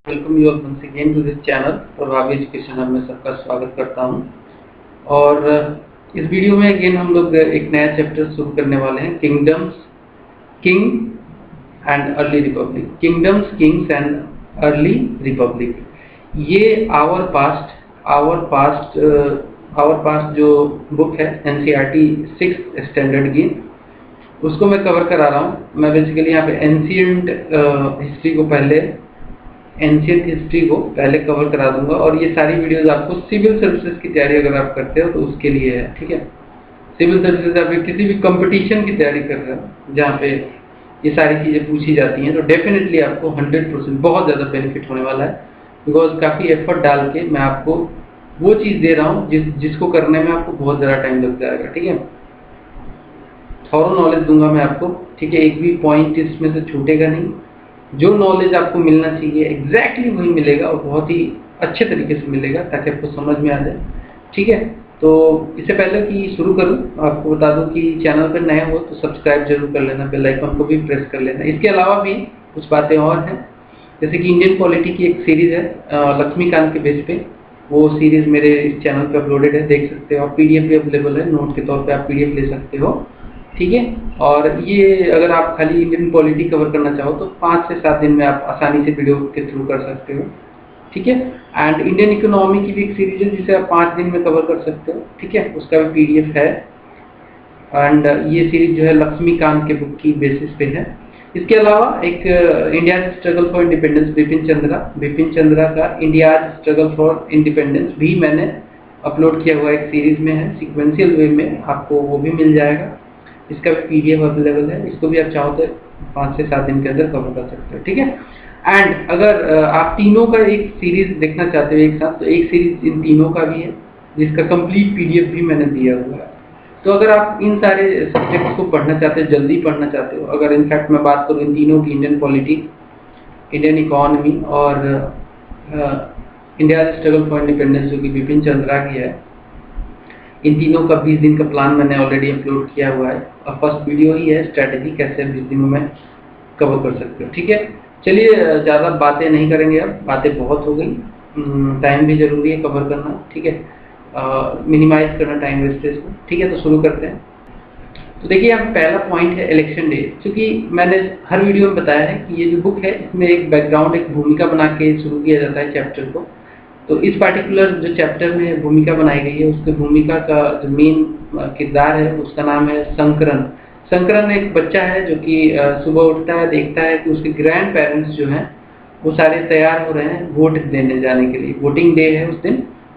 Welcome you all once again to this channel Prabhavi education hub में सबका स्वागत करता हूं। और इस वीडियो में अगेन हम लोग एक नया चैप्टर शुरू करने वाले हैं, kingdoms, king and early Republic. Kingdoms, Kings and early Republic, ये आवर पास्ट जो बुक है एनसीईआरटी 6th स्टैंडर्ड की, उसको मैं कवर करा रहा हूँ। मैं बेसिकली यहाँ पे एंशिएंट हिस्ट्री को पहले कवर करा दूंगा, और ये सारी वीडियोस आपको सिविल सर्विसेज की तैयारी अगर आप करते हो तो उसके लिए है, ठीक है। सिविल सर्विसेज आप किसी भी कंपटीशन की तैयारी कर रहे हो जहाँ पे ये सारी चीज़ें पूछी जाती हैं, तो डेफिनेटली आपको 100% बहुत ज़्यादा बेनिफिट होने वाला है, बिकॉज काफ़ी एफर्ट डाल के मैं आपको वो चीज़ दे रहा हूँ जिसको करने में आपको बहुत ज़्यादा टाइम लग जाएगा, ठीक है। थॉरो नॉलेज दूंगा मैं आपको, ठीक है। एक भी पॉइंट इसमें से छूटेगा नहीं। जो नॉलेज आपको मिलना चाहिए एग्जैक्टली वही मिलेगा, और बहुत ही अच्छे तरीके से मिलेगा ताकि आपको समझ में आ जाए, ठीक है। तो इससे पहले कि शुरू करूं, आपको बता दूं कि चैनल पर नए हो तो सब्सक्राइब जरूर कर लेना, बेल आइकन को भी प्रेस कर लेना। इसके अलावा भी कुछ बातें और हैं, जैसे कि इंडियन पॉलिटी की एक सीरीज है लक्ष्मीकांत के बेस पे, वो सीरीज मेरे इस चैनल पे अपलोडेड है, देख सकते हो आप। पीडीएफ भी अवेलेबल है, नोट के तौर पे आप पीडीएफ ले सकते हो, ठीक है। और ये अगर आप खाली इंडियन पॉलिटी कवर करना चाहो तो 5 से 7 दिन में आप आसानी से वीडियो के थ्रू कर सकते हो, ठीक है। एंड इंडियन इकोनॉमी की भी एक सीरीज है जिसे आप 5 दिन में कवर कर सकते हो, ठीक है, उसका भी पीडीएफ है। एंड ये सीरीज जो है लक्ष्मीकांत के बुक की बेसिस पे है। इसके अलावा एक India struggle for independence, Bipin Chandra का इंडिया स्ट्रगल फॉर इंडिपेंडेंस भी मैंने अपलोड किया हुआ एक सीरीज में है, सिक्वेंशियल वे में, आपको वो भी मिल जाएगा। इसका भी पीडीएफ अवेलेबल है, इसको भी आप चाहो तो 5 से 7 दिन के अंदर कवर कर सकते हो, ठीक है। एंड अगर आप तीनों का एक सीरीज देखना चाहते हो एक साथ, तो एक सीरीज इन तीनों का भी है जिसका कंप्लीट पीडीएफ भी मैंने दिया हुआ है। तो अगर आप इन सारे सब्जेक्ट्स को पढ़ना चाहते हो, जल्दी पढ़ना चाहते हो, अगर इनफैक्ट मैं बात करूँ इन तीनों की, इंडियन पॉलिटी, इंडियन इकोनॉमी और इंडिया स्ट्रगल फॉर इंडिपेंडेंस जो कि बिपिन चंद्रा की है, इन तीनों का 20 दिन का प्लान मैंने ऑलरेडी अपलोड किया हुआ है, और फर्स्ट वीडियो ही है स्ट्रैटेजी कैसे 20 दिनों में कवर कर सकते हो, ठीक है। चलिए ज़्यादा बातें नहीं करेंगे, अब बातें बहुत हो गई, टाइम भी जरूरी है कवर करना, ठीक है, मिनिमाइज करना टाइम वेस्टेज को, ठीक है। तो शुरू करते हैं। तो देखिए यहाँ पहला पॉइंट है इलेक्शन डे। क्योंकि मैंने हर वीडियो में बताया है कि ये जो बुक है इसमें एक बैकग्राउंड, एक भूमिका बना के शुरू किया जाता है चैप्टर को। तो इस पार्टिकुलर जो चैप्टर में भूमिका बनाई गई है, उसके भूमिका का जो मेन किरदार है उसका नाम है संकरन। संकरन एक बच्चा है जो कि सुबह उठता है, देखता है कि उसके ग्रैंड पेरेंट्स जो हैं वो सारे तैयार हो रहे हैं वोट देने जाने के लिए। वोटिंग डे है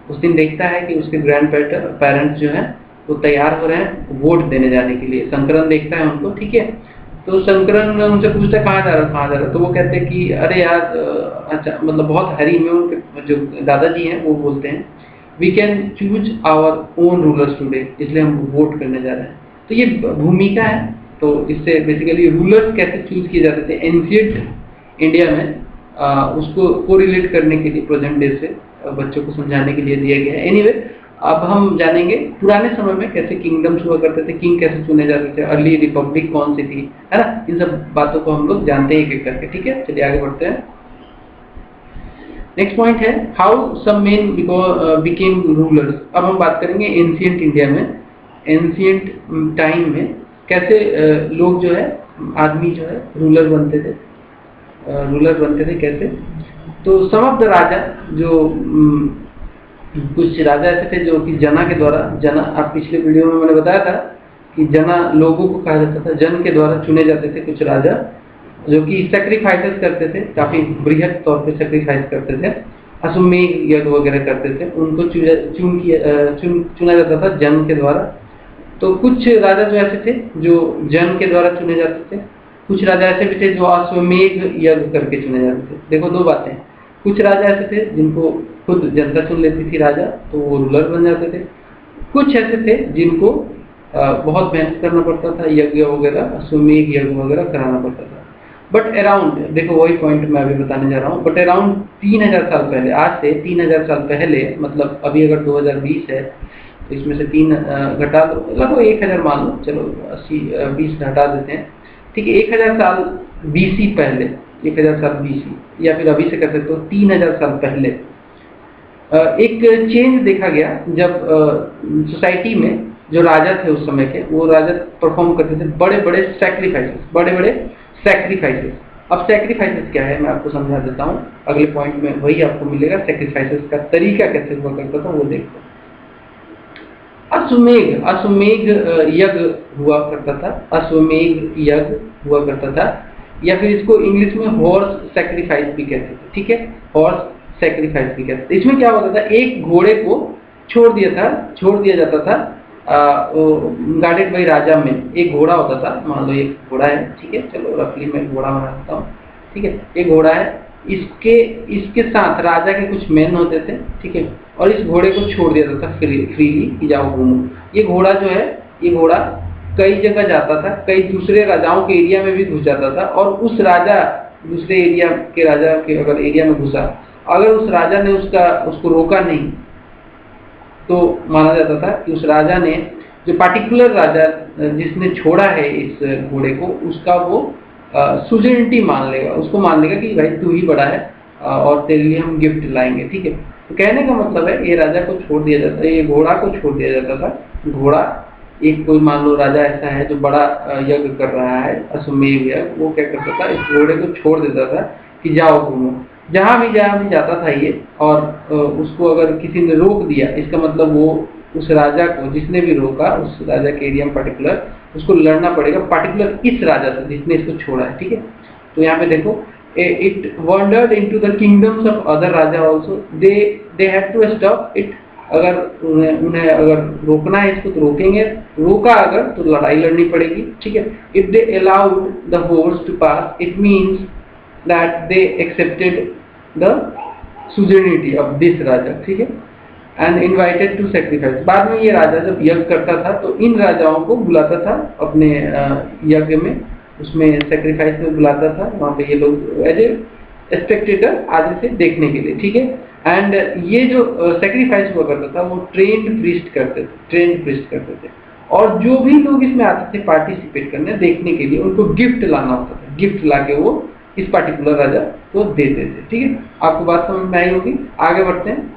उस दिन देखता है कि उसके ग्रैंड पेरेंट्स जो हैं वो तैयार हो रहे हैं वोट देने जाने के लिए। संकरन देखता है उनको, ठीक है। तो संकरन उनसे पूछता है कहाँ जा रहा, तो वो कहते हैं कि अरे यार, अच्छा, मतलब बहुत हरी में उनके जो दादाजी हैं वो बोलते हैं we can choose our own rulers today, इसलिए हम वोट करने जा रहे हैं। तो ये भूमिका है। तो इससे बेसिकली रूलर्स कैसे चूज किए जाते थे एंशिएंट इंडिया में, उसको कोरिलेट करने के लिए प्रेजेंट डे से बच्चों को समझाने के लिए दिया गया है। एनीवे, अब हम जानेंगे पुराने समय में कैसे किंगडम्स हुआ करते थे, किंग कैसे चुने जाते थे, अर्ली रिपब्लिक कौन सी थी, है ना। इन सब बातों को हम लोग जानते हैं एक एक करके, ठीक है। चलिए आगे बढ़ते हैं। नेक्स्ट पॉइंट है how some men became rulers. अब हम बात करेंगे एंशिएंट इंडिया में, एंशिएंट टाइम में कैसे लोग जो है, आदमी जो है रूलर बनते थे कैसे। तो सम ऑफ द राजा, जो कुछ राजा ऐसे थे जो कि जना के द्वारा, आप पिछले वीडियो में मैंने बताया था कि जना लोगों को कहा जाता था, जन के द्वारा चुने जाते थे कुछ राजा जो कि सैक्रिफाइसेस करते थे, काफी बृहद तौर पे सैक्रिफाइस करते थे, अश्वमेध यज्ञ वगैरह करते थे, उनको चुना जाता था जन के द्वारा। तो कुछ राजा जो ऐसे थे जो जन के द्वारा चुने जाते थे, कुछ राजा ऐसे भी थे जो अश्वमेध यज्ञ करके चुने जाते थे। देखो दो बातें, कुछ राजा ऐसे थे जिनको खुद जनता चुन लेती थी राजा, तो वो रूलर बन जाते थे। कुछ ऐसे थे जिनको बहुत मेहनत करना पड़ता था, यज्ञ वगैरह, अश्वमेध यज्ञ वगैरह कराना पड़ता था। बट अराउंड, देखो वही पॉइंट मैं अभी बताने जा रहा हूँ, बट अराउंड 3000 साल पहले, आज से 3000 साल पहले, मतलब अभी अगर 2020 है तो इसमें से 3 घटा दो, लगभग 1000 मान लो, चलो 20 हटा देते हैं, ठीक है। 1000 साल बीसी पहले, 1000 साल BC, या फिर अभी से कर सकते हो 3000 साल पहले एक चेंज देखा गया जब सोसाइटी में जो राजा थे उस समय के, वो राजा परफॉर्म करते थे बड़े बड़े सैक्रिफाइसेस। अब सैक्रिफाइसेस क्या है मैं आपको समझा देता हूँ, अगले पॉइंट में वही आपको मिलेगा। सैक्रिफाइसेस का तरीका कैसे हुआ करता था वो देखो। अश्वमेध यज्ञ हुआ करता था, अश्वमेध यज्ञ हुआ करता था, या फिर इसको इंग्लिश में हॉर्स सैक्रिफाइस भी कहते थे, ठीक है, हॉर्स सैक्रिफाइस भी कहते थे। इसमें क्या होता था, एक घोड़े को छोड़ दिया जाता था गार्डेड बाई राजा में। एक घोड़ा होता था, मान लो एक घोड़ा है, ठीक है, चलो रफली मैं घोड़ा बना देता हूँ, ठीक है, एक घोड़ा है, इसके साथ राजा के कुछ मैन होते थे, ठीक है, और इस घोड़े को छोड़ दिया जाता था फ्रीली कि जाओ घूमो। ये घोड़ा जो है, ये घोड़ा कई जगह जाता था, कई दूसरे राजाओं के एरिया में भी घुस जाता था, और उस राजा दूसरे एरिया के राजा के अगर एरिया में घुसा, अगर उस राजा ने उसको रोका नहीं तो माना जाता था कि उस राजा ने, जो पार्टिकुलर राजा जिसने छोड़ा है इस घोड़े को, उसका वो सुजेनिटी मान लेगा, उसको मान लेगा कि भाई तू ही बड़ा है और तेरे लिए हम गिफ्ट लाएंगे, ठीक है। तो कहने का मतलब है ये राजा को छोड़ दिया जाता है, ये घोड़ा को छोड़ दिया जाता था। घोड़ा एक कोई मान लो राजा ऐसा है जो बड़ा यज्ञ कर रहा है, अश्वमेध यज्ञ, वो क्या करता था, इस घोड़े को छोड़ देता था कि जाओ घूमो। जहाँ भी जाता था ये, और उसको अगर किसी ने रोक दिया, इसका मतलब वो उस राजा को, जिसने भी रोका, उस राजा के एरिया में पर्टिकुलर उसको लड़ना पड़ेगा, पर्टिकुलर इस राजा से जिसने इसको छोड़ा है, ठीक है। तो यहाँ पे देखो, it wandered into the kingdoms of other raja also, they had to stop it. अगर उन्हें अगर रोकना है इसको तो रोकेंगे, रोका अगर तो लड़ाई लड़नी पड़ेगी, ठीक है। If they allowed the horse to pass, it means that they accepted the suzerainty of this raja, ठीक है, एंड इन्वाइटेड टू सेक्रीफाइस। बाद में ये राजा जब यज्ञ करता था तो इन राजाओं को बुलाता था अपने यज्ञ में, उसमें सेक्रीफाइस में बुलाता था, वहाँ पे ये लोग एज ए स्पेक्टेटर आगे से देखने के लिए, ठीक है। एंड ये जो सेक्रीफाइस हुआ करता था वो ट्रेंड प्रीस्ट करते थे, और जो भी लोग इसमें आते थे पार्टिसिपेट करने, देखने के लिए, उनको गिफ्ट लाना होता था, गिफ्ट लाके वो इस पार्टिकुलर राजा को देते थे, ठीक है। आपको बात समझ में आई होगी, आगे बढ़ते हैं।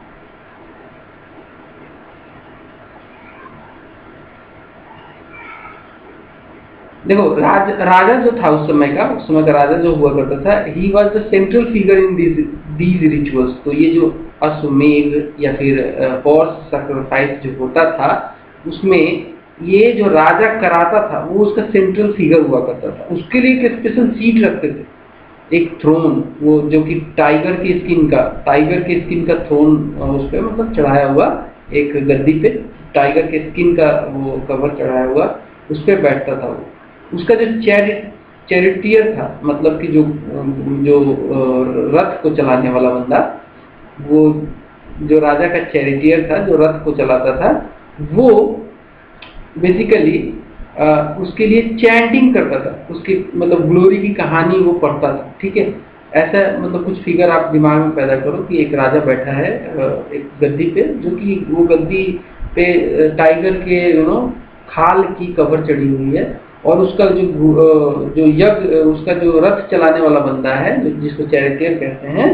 देखो राजा जो था उस समय का राजा जो हुआ करता था, he was the central figure in these rituals. तो ये जो अश्वमेध या फिर हॉर्स सैक्रिफाइस जो होता था, उसमें ये जो राजा कराता था वो उसका सेंट्रल फिगर हुआ करता था। उसके लिए एक स्पेशल सीट रखते थे, एक थ्रोन, वो जो कि टाइगर की स्किन का थ्रोन, उस पर मतलब चढ़ाया हुआ एक गद्दी पे टाइगर के स्किन का वो कवर चढ़ाया हुआ, उस पर बैठता था वो। उसका जो चैरिटियर था, मतलब कि जो रथ को चलाने वाला बंदा, वो जो राजा का चैरिटियर था, जो रथ को चलाता था, वो बेसिकली उसके लिए चैंटिंग करता था, उसकी मतलब ग्लोरी की कहानी वो पढ़ता था, ठीक है। ऐसा मतलब कुछ फिगर आप दिमाग में पैदा करो कि एक राजा बैठा है एक गद्दी पे, जो कि वो गद्दी पे टाइगर के खाल की कवर चढ़ी हुई है, और उसका जो यज्ञ, उसका जो रथ चलाने वाला बंदा है, जिसको चैरिटियर कहते हैं,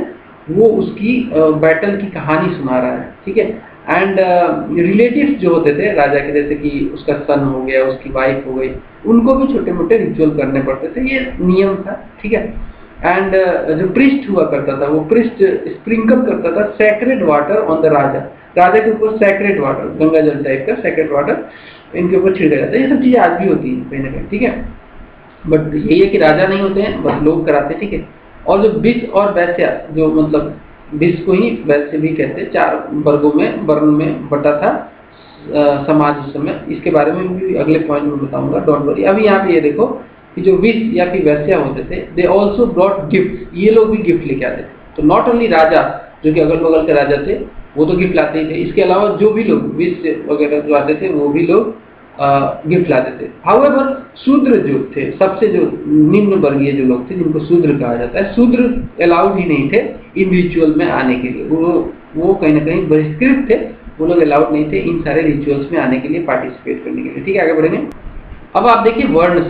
वो उसकी बैटल की कहानी सुना रहा है, ठीक है। एंड रिलेटिव्स जो होते थे राजा के, जैसे कि उसका सन हो गया, उसकी वाइफ हो गई, उनको भी छोटे मोटे रिचुअल करने पड़ते थे, ये नियम था, ठीक है। एंड जो प्रिस्ट हुआ करता था, वो प्रिस्ट स्प्रिंकल करता था सैक्रेड वाटर ऑन द राजा के ऊपर, सैक्रेड वाटर, गंगा जल टाइप का सैक्रेड वाटर इनके ऊपर छिड़का जाता है। ये सब चीजें आज भी होती है कहीं ना कहीं, ठीक है। बट यही है कि राजा नहीं होते हैं, बस लोग कराते, ठीक है। और जो विष और वैश्या, जो मतलब विष को ही वैश्य भी कहते हैं, 4 वर्गों में वर्ण में बटा था समाज उस समय। इसके बारे में भी अगले पॉइंट में बताऊंगा, डोंट वरी। अभी यहाँ पे ये देखो कि जो विष या फिर वैश्या होते थे, दे ऑल्सो ब्रॉट गिफ्ट, ये लोग भी गिफ्ट लेके आते थे। तो नॉट ओनली राजा, जो कि अगल बगल के राजा थे, वो तो गिफ्ट लाते ही थे, इसके अलावा जो भी लोग विष वगैरह जो आते थे, वो भी लोग गिफ्ट लाते थे। हाउएवर शूद्र जो थे, सबसे जो निम्न वर्गीय जो लोग थे, जिनको शूद्र कहा जाता है, शूद्र अलाउड ही नहीं थे इन रिचुअल में आने के लिए, वो कहीं ना कहीं बहिष्कृत थे, वो लोग अलाउड नहीं थे इन सारे रिचुअल्स में आने के लिए, पार्टिसिपेट करने के लिए, ठीक है। आगे बढ़ेंगे। अब आप देखिए वर्ण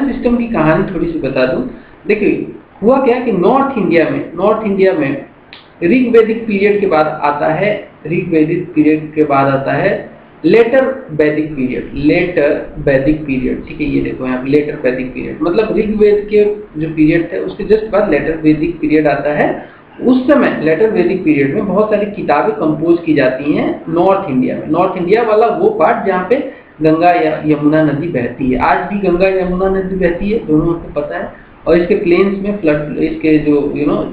सिस्टम की कहानी थोड़ी सी बता दूं। देखिए हुआ क्या कि नॉर्थ इंडिया में ऋग्वैदिक पीरियड के बाद आता है, लेटर वैदिक पीरियड, ठीक है। ये देखो यहाँ पे लेटर वैदिक पीरियड, मतलब ऋग्वेद के जो पीरियड थे उसके जस्ट बाद लेटर वैदिक पीरियड आता है। उस समय लेटर वैदिक पीरियड में बहुत सारी किताबें कंपोज की जाती हैं नॉर्थ इंडिया वाला वो पार्ट जहाँ पे गंगा या यमुना नदी बहती है। आज भी गंगा यमुना नदी बहती है, दोनों को पता है। और इसके प्लेन्स में फ्लड, इसके जो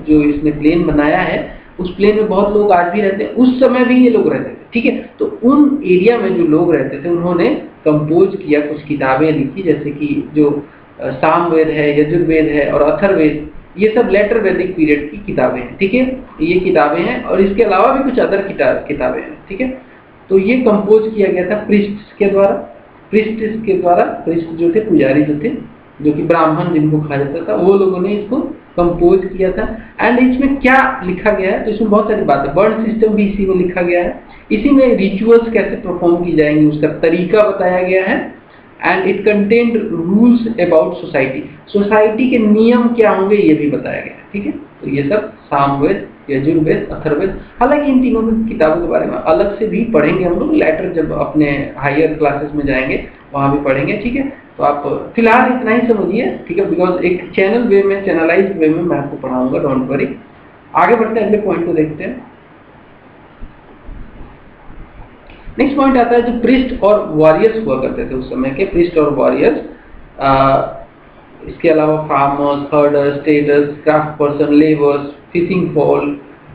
जो इसने प्लेन बनाया है उस प्लेन में बहुत लोग आज भी रहते हैं, उस समय भी ये लोग रहते थे, ठीक है। तो उन एरिया में जो लोग रहते थे उन्होंने कंपोज किया, कुछ किताबें लिखी, जैसे कि जो सामवेद है, यजुर्वेद है और अथर्ववेद, ये सब लेटर वैदिक पीरियड की किताबें हैं, ठीक है। ये किताबें हैं और इसके अलावा भी कुछ अदर किताबें हैं, ठीक है। तो ये कंपोज किया गया था प्रिस्ट के द्वारा, प्रिस्ट जो थे, पुजारी जो थे, जो कि ब्राह्मण जिनको कहा जाता था, वो लोगों ने इसको कंपोज किया था। एंड इसमें क्या लिखा गया है, तो इसमें बहुत सारी बातें, वर्ण सिस्टम भी इसी में लिखा गया है, इसी में रिचुअल्स कैसे परफॉर्म की जाएंगी उसका तरीका बताया गया है। And it contained rules about society के नियम क्या होंगे ये भी बताया गया है, ठीक है। तो ये सब सामवेद, यजुर्वेद, अथर्ववेद, हालांकि इन तीनों किताबों के बारे में अलग से भी पढ़ेंगे हम लोग लेटर, जब अपने हायर क्लासेस में जाएंगे वहां भी पढ़ेंगे, ठीक है। तो आप फिलहाल इतना ही समझिए, ठीक है, बिकॉज एक चैनलाइज्ड वे में मैं आपको पढ़ाऊंगा, डोंट वरी। आगे बढ़ते हैं, अगले पॉइंट को देखते हैं। नेक्स्ट पॉइंट आता है जो प्रिस्ट और वॉरियर्स हुआ करते थे उस समय के, प्रिस्ट और वॉरियर्स, इसके अलावा farmers, herders, traders, craft person, labours, fishing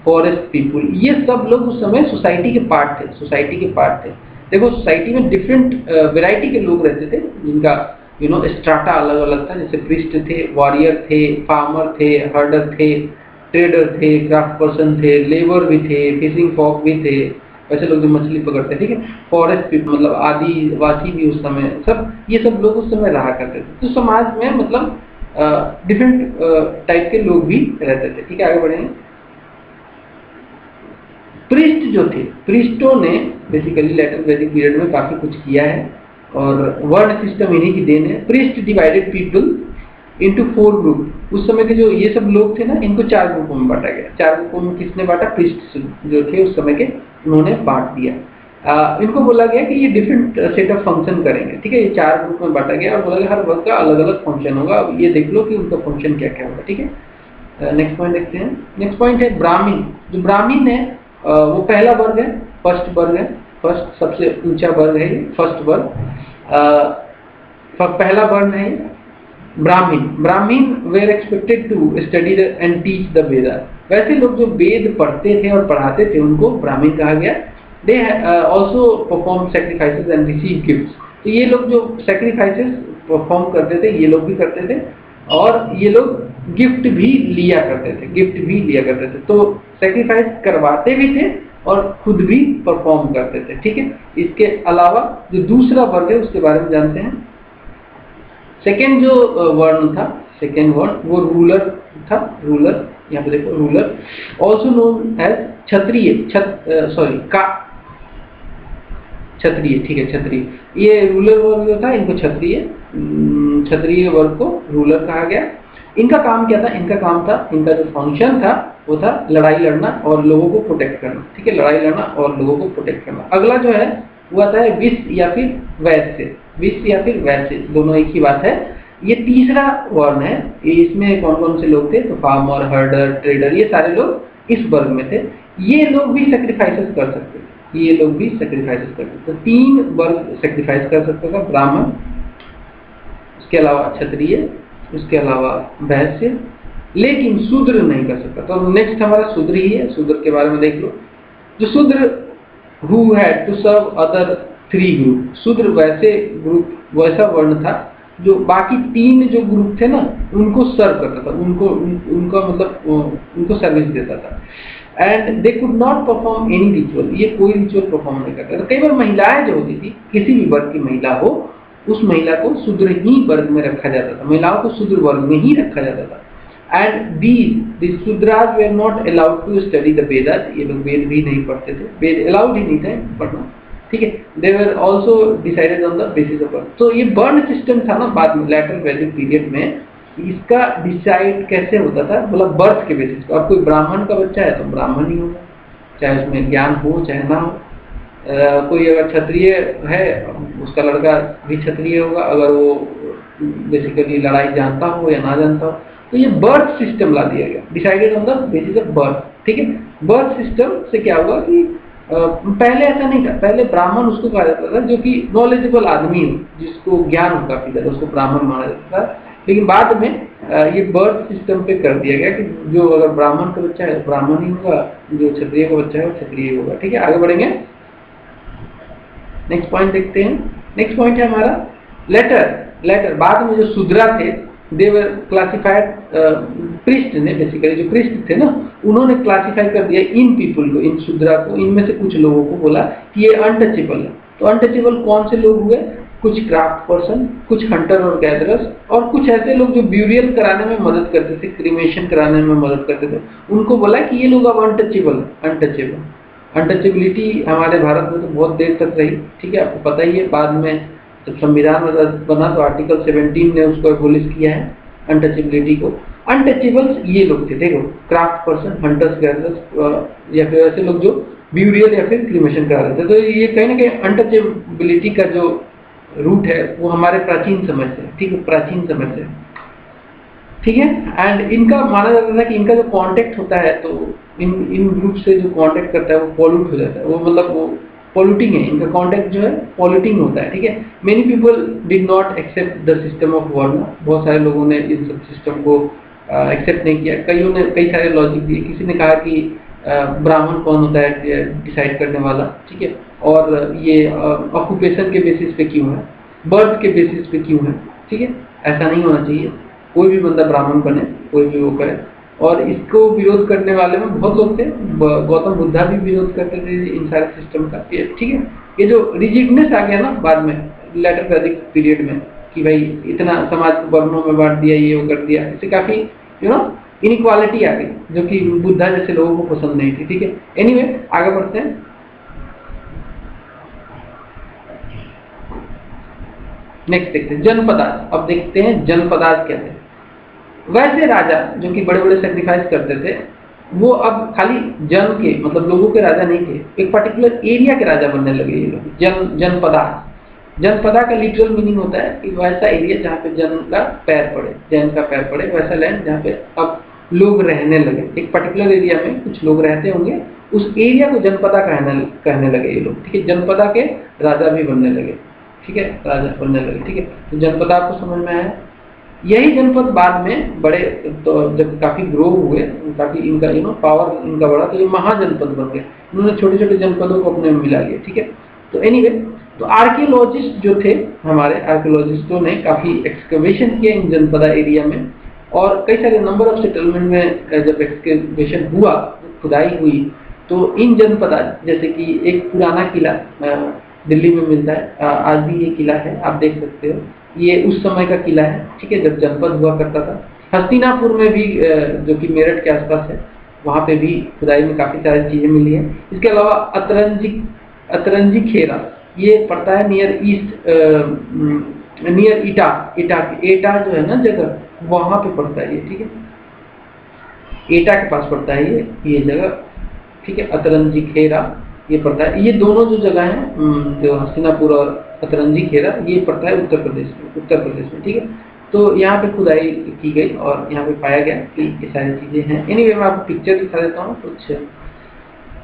forest people, ये सब लोग उस समय सोसाइटी के पार्ट थे। देखो सोसाइटी में डिफरेंट वैरायटी के लोग रहते थे, जिनका स्ट्राटा अलग अलग था, जैसे प्रिस्ट थे, वॉरियर थे, फार्मर थे, हर्डर थे, ट्रेडर थे, क्राफ्ट पर्सन थे, लेबर भी थे, फिशिंग फॉक भी थे, वैसे लोग जो मछली पकड़ते हैं, ठीक है, फॉरेस्ट पीपल मतलब आदिवासी भी उस समय, सब ये सब लोग उस समय रहा करते थे। तो समाज में मतलब डिफरेंट टाइप के लोग भी रहते थे, ठीक है। आगे बढ़ेंगे। प्रिस्ट जो थे, प्रिस्टों ने बेसिकली लेटर वैदिक पीरियड में काफी कुछ किया है और वर्ण सिस्टम इन्हीं की देन है। Priest divided people into 4 group. उस समय के जो ये सब लोग थे ना, इनको 4 ग्रुपों में बांटा गया। 4 ग्रुपों में किसने बांटा? प्रिस्ट जो थे उस समय के, उन्होंने बांट दिया। इनको बोला गया कि ये डिफरेंट सेट ऑफ फंक्शन करेंगे, ठीक है। ये 4 ग्रुप में बांटा गया और बोला गया हर वर्ग का अलग अलग फंक्शन होगा। अब ये देख लो कि उनका फंक्शन क्या क्या होगा, ठीक है। नेक्स्ट पॉइंट देखते हैं। नेक्स्ट पॉइंट है ब्राह्मीण। जो ब्राह्मीण है वो पहला वर्ग है, फर्स्ट वर्ग है, फर्स्ट सबसे ऊंचा वर्ग है, फर्स्ट वर्ग, पहला वर्ण है Brahmin were expected to study and teach the Veda. वैसे लोग जो वेद पढ़ते थे और पढ़ाते थे उनको ब्राह्मीण कहा गया। They also perform sacrifices and receive gifts. तो ये लोग जो सेक्रीफाइसेस परफॉर्म करते थे ये लोग भी करते थे और ये लोग गिफ्ट भी लिया करते थे। तो सेक्रीफाइस करवाते भी थे और खुद भी परफॉर्म करते थे, ठीक है। इसके अलावा जो दूसरा वर्ग है उसके बारे में जानते हैं। सेकेंड जो वर्ण था, सेकेंड वर्ण वो रूलर था। रूलर, यहाँ पे देखो रूलर, ऑल्सो नोन एज क्षत्रिय, क्षत्रिय, ठीक है, क्षत्रिय। ये रूलर वर्ग जो था इनको क्षत्रिय वर्ग को रूलर कहा गया। इनका काम क्या था? इनका जो फंक्शन था वो था लड़ाई लड़ना और लोगों को प्रोटेक्ट करना, ठीक है, लड़ाई लड़ना और लोगों को प्रोटेक्ट करना। अगला जो है वो आता है विश्व या फिर वैश्य, दोनों एक ही बात है। ये तीसरा वर्ण है। इसमें कौन कौन से लोग थे? तो फार्मर, हर्डर, ट्रेडर, ये सारे लोग इस वर्ग में थे। ये लोग भी सेक्रीफाइसेस कर सकते थे, तो 3 वर्ग सेक्रीफाइस कर सकता था, ब्राह्मण, उसके अलावा क्षत्रिय, उसके अलावा वैश्य, लेकिन शूद्र नहीं कर सकता। तो नेक्स्ट हमारा शूद्र ही है। शूद्र के बारे में देख लो। जो शूद्र who had to serve other 3 group, शूद्र वैसा वर्ण था जो बाकी 3 जो ग्रुप थे ना उनको सर्व करता था, उनको सर्विस देता था। And they could not perform any ritual, ये कोई रिचुअल परफॉर्म नहीं करता था। कई बार महिलाएं जो होती थी, किसी भी वर्ग की महिला हो, उस महिला को शूद्र ही वर्ग में रखा जाता था, महिलाओं को शूद्र वर्ग में ही रखा जाता था। And these Shudras were not allowed to study the Vedas, ये लोग वेद भी नहीं पढ़ते थे, वेद अलाउड ही नहीं था पढ़ना, ठीक है। They were also decided on the basis of birth। तो ये वर्ण सिस्टम था ना बाद में लेटर वैदिक पीरियड में, इसका डिसाइड कैसे होता था, मतलब बर्थ के बेसिस पर। अब कोई ब्राह्मण का बच्चा है तो ब्राह्मण ही होगा, चाहे उसमें ज्ञान हो चाहे ना हो। कोई अगर क्षत्रिय है उसका लड़का भी क्षत्रिय होगा, अगर वो बेसिकली लड़ाई जानता हो या ना जानता हो। तो ये बर्थ सिस्टम ला दिया गया, decided on the basis of birth, ठीक है। बर्थ सिस्टम से क्या हुआ कि पहले ऐसा नहीं था, पहले ब्राह्मण उसको कहा जाता था जो कि नॉलेजेबल आदमी हो, जिसको ज्ञान हो काफी ज्यादा, उसको ब्राह्मण माना जाता था। लेकिन बाद में ये बर्थ सिस्टम पे कर दिया गया कि जो अगर ब्राह्मण का बच्चा है ब्राह्मण ही होगा, जो क्षत्रिय का बच्चा है वो क्षत्रिय होगा, ठीक है। आगे बढ़ेंगे, नेक्स्ट पॉइंट देखते हैं। नेक्स्ट पॉइंट है हमारा लेटर। बाद में जो शूद्रा थे, देवर क्लासिफाइड, प्रीस्ट ने बेसिकली, जो प्रीस्ट थे ना, उन्होंने क्लासिफाई कर दिया इन पीपल को, इन शूद्रा को, इनमें से कुछ लोगों को बोला कि ये अनटचेबल है। तो अनटचेबल कौन से लोग हुए? कुछ क्राफ्ट पर्सन, कुछ हंटर और गैदरर्स, और कुछ ऐसे लोग जो ब्यूरियल कराने में मदद करते थे, क्रीमेशन कराने में मदद करते थे, उनको बोला कि ये लोग अब अनटचेबल। अनटचेबिलिटी हमारे भारत में तो बहुत देर तक रही, ठीक है, आपको पता ही है। बाद में जब संविधान बना तो आर्टिकल 17 ने उसको एबोलिश किया है अनटचेबिलिटी को। अनटचेबल्स ये लोग थे, देखो, क्राफ्ट पर्सन, हंटर्स, गैदरर्स, या फिर ऐसे लोग जो ब्यूरियल या फिर क्रीमेशन करा रहे थे। तो ये कहीं ना कहीं अनटचेबिलिटी का जो रूट है वो हमारे प्राचीन समय से, ठीक है, प्राचीन समय से, ठीक है। एंड इनका माना जाता था कि इनका जो कांटेक्ट होता है तो इन ग्रुप से जो कांटेक्ट करता है वो पॉल्यूट हो जाता है, वो मतलब वो पॉल्यूटिंग है, इनका कांटेक्ट जो है पॉल्यूटिंग होता है, ठीक है। Many people did not accept the system of varna, बहुत सारे लोगों ने इस सब सिस्टम को एक्सेप्ट नहीं किया। कईयों ने कई सारे लॉजिक दिए, किसी ने कहा कि ब्राह्मण कौन होता है डिसाइड करने वाला, ठीक है, और ये ऑक्यूपेशन के बेसिस पे क्यों है, बर्थ के बेसिस पे क्यों है, ठीक है। ऐसा नहीं होना चाहिए, कोई भी बंदा ब्राह्मण बने, कोई भी वो करे। और इसको विरोध करने वाले में बहुत लोग थे, गौतम बुद्धा भी विरोध करते थे इन सारे सिस्टम का, ठीक है। ये जो रिजिडनेस आ गया ना बाद में लेटर वैदिक पीरियड में कि भाई इतना समाज को वर्णों में बांट दिया, ये वो कर दिया, इससे काफी इनइक्वालिटी आ गई जो कि बुद्धा जैसे लोगों को पसंद नहीं थी, ठीक है। एनीवे आगे बढ़ते हैं। नेक्स्ट देखते हैं जनपदाज। अब देखते हैं जनपदाज क्या थे। वैसे राजा जो कि बड़े बड़े सेक्रीफाइस करते थे, वो अब खाली जन के, मतलब लोगों के राजा नहीं थे, एक पर्टिकुलर एरिया के राजा बनने लगे ये लोग। जनपदा का लिटरल मीनिंग होता है कि वैसा एरिया जहाँ पे जन का पैर पड़े, जैन का पैर पड़े, वैसा लैंड जहाँ पे अब लोग रहने लगे। एक पर्टिकुलर एरिया में कुछ लोग रहते होंगे, उस एरिया को जनपदा कहने लगे ये लोग, ठीक है। जनपदा के राजा भी बनने लगे, ठीक है, राजा बनने लगे, ठीक है। तो जनपद आपको समझ में आया। यही जनपद बाद में बड़े, तो जब काफी ग्रो हुए, काफी इनका पावर इनका बढ़ा, तो ये महाजनपद बन गए। उन्होंने छोटे छोटे जनपदों को अपने में मिला लिया, ठीक है। तो एनीवे, तो आर्कियोलॉजिस्ट जो थे हमारे, आर्कियोलॉजिस्टों ने काफी एक्सकवेशन किया इन जनपदा एरिया में, और कई सारे नंबर ऑफ सेटलमेंट में जब एक्सकवेशन हुआ, खुदाई हुई, तो इन जनपदा, जैसे कि एक पुराना किला दिल्ली में मिलता है, आज भी ये किला है, आप देख सकते हो, ये उस समय का किला है, ठीक है, जब जनपद हुआ करता था। हस्तिनापुर में भी, जो कि मेरठ के आसपास है, वहाँ पे भी खुदाई में काफी सारी चीजें मिली है। इसके अलावा अतरंजी खेरा, ये पड़ता है नियर ईस्ट, नियर एटा जो है ना जगह, वहाँ पे पड़ता है ये, ठीक है, एटा के पास पड़ता है ये जगह, ठीक है। अतरंजी खेरा ये पड़ता है, ये दोनों जो जगह हैं, जो हस्तिनापुर और अतरंजी खेरा, ये पड़ता है उत्तर प्रदेश में, ठीक है। तो यहाँ पे खुदाई की गई और यहाँ पे पाया गया कि ये सारी चीजें हैं। एनीवे मैं आपको पिक्चर दिखा देता हूँ, कुछ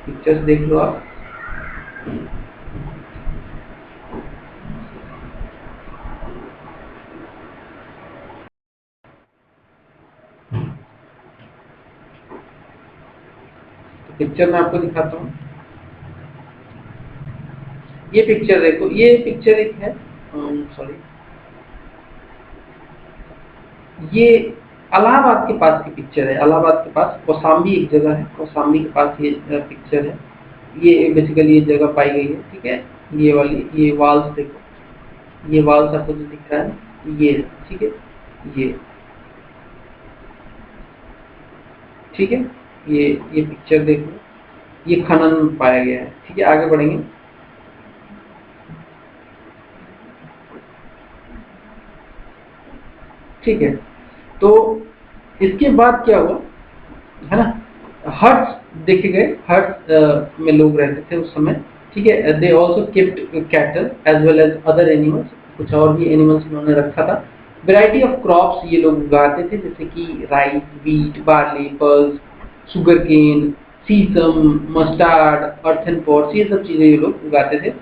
पिक्चर्स देख लो आप। पिक्चर मैं आपको दिखाता हूँ, ये पिक्चर देखो, ये पिक्चर एक है, सॉरी, ये इलाहाबाद के पास की पिक्चर है। इलाहाबाद के पास कौशाम्बी एक जगह है, कौशाम्बी के पास ये पिक्चर है। ये बेसिकली ये जगह पाई गई है, ठीक है। ये वाली, ये वाल्स देखो, ये वाल्स आपको जो दिख रहा है ये, ठीक है, ठीक है, ये पिक्चर देखो, ये खनन पाया गया है, ठीक है। आगे बढ़ेंगे। ठीक है, तो इसके बाद क्या हुआ, है ना, हट्स देखे गए, हट्स में लोग रहते थे उस समय, ठीक है। They also kept cattle as well as other animals, कुछ और भी एनिमल्स उन्होंने रखा था। वैरायटी ऑफ क्रॉप्स ये लोग उगाते थे, जैसे कि rice, wheat, barley, pulse, sugar cane, sesame, mustard, earthen pots, ये सब चीजें ये लोग उगाते थे।